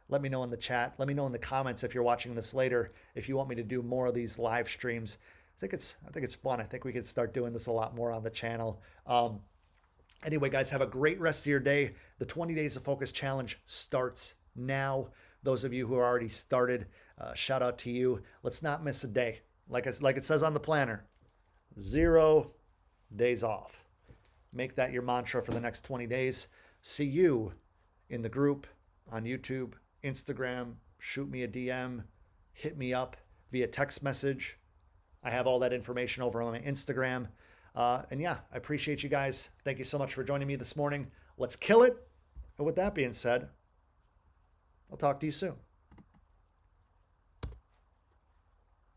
Let me know in the chat. Let me know in the comments if you're watching this later, if you want me to do more of these live streams. I think it's fun. I think we could start doing this a lot more on the channel. Anyway, guys, have a great rest of your day. The 20 Days of Focus Challenge starts now. Those of you who are already started, shout out to you. Let's not miss a day. Like it says on the planner, 0 days off. Make that your mantra for the next 20 days. See you in the group on YouTube, Instagram. Shoot me a DM. Hit me up via text message. I have all that information over on my Instagram. And yeah, I appreciate you guys. Thank you so much for joining me this morning. Let's kill it. And with that being said, I'll talk to you soon.